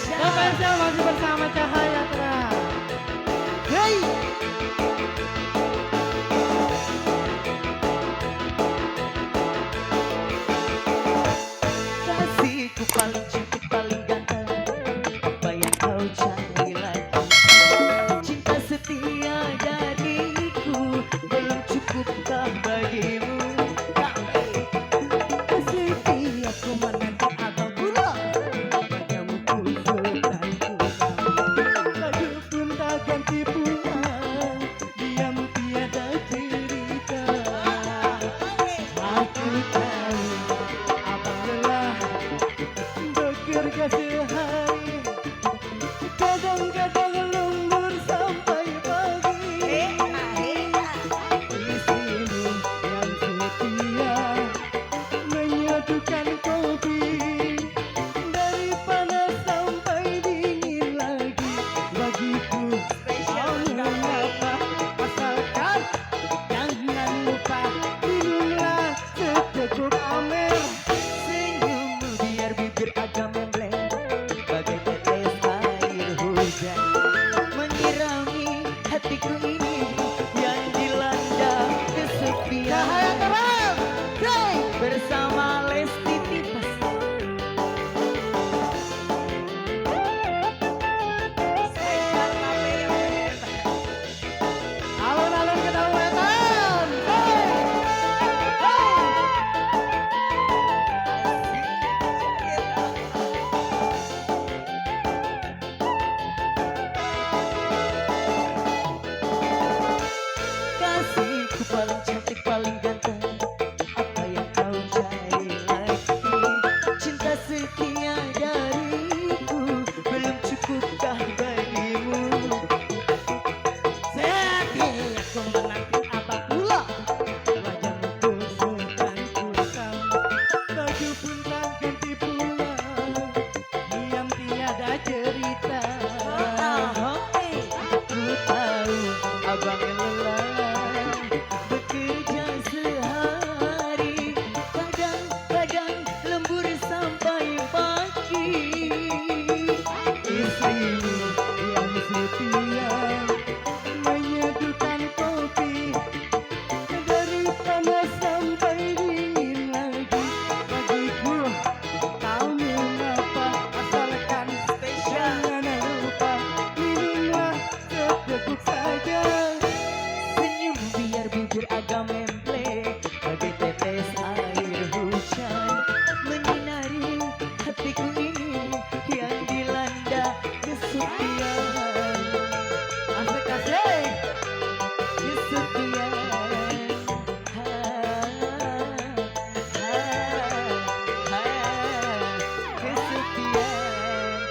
Spesial masih bersama Cahaya Terang. Hey. Kasihku paling cantik paling ganteng, apa yang kau cari lagi? Cinta setia dariku belum cukupkah bagimu? Setiapku menanti abang pula, padamu ku bertanggung. Lagu pun tak ganti pula, diam tiada cerita. Aku tahu abang lelah bekerja sehari, kadang-kadang lembur sampai pagi. Istrimu yang setia menyadukan kopi, dari panas sampai dingin lagi bagiku. Kau mengapa, asalkan jangan lupa minumlah seteguk amer. Senyummu biar bibir agak membleng, bagai tetes air hujan menyirami hatiku ini yang dilanda kesepian. Cahaya terang, hey! Bersama Lesti Tipas. Spesial KPU. Alun-alun Kedawatan, hey! Hey! Kasihku paling cantik paling ganteng, apa yang kau cari lagi? Cinta setia dariku belum cukupkah bagimu? Setiapku menanti abang pula, wajahmu kusukan kusam. Baju pun tak ganti pula, diam tiada cerita. Aku tahu abang lelah bekerja sehari, kadang-kadang lembur sampai pagi. Istrimu yang setia menyeduhkan kopi, dari panas sampai dingin lagi bagiku. Kau mengapa, asalkan jangan lupa minumlah seteguk saja. Senyum biar bibir agak membleng, bagai tetes air hujan menyinari hatiku ini yang dilanda kesepian. Asik-asik. Kesepian. Kesepian.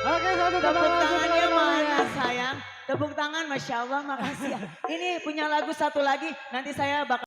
Oke, satu Tepuk tangan tangannya lagi mana sayang? Tepuk tangan, Masya Allah, makasih ya. Ini punya lagu satu lagi, nanti saya bakal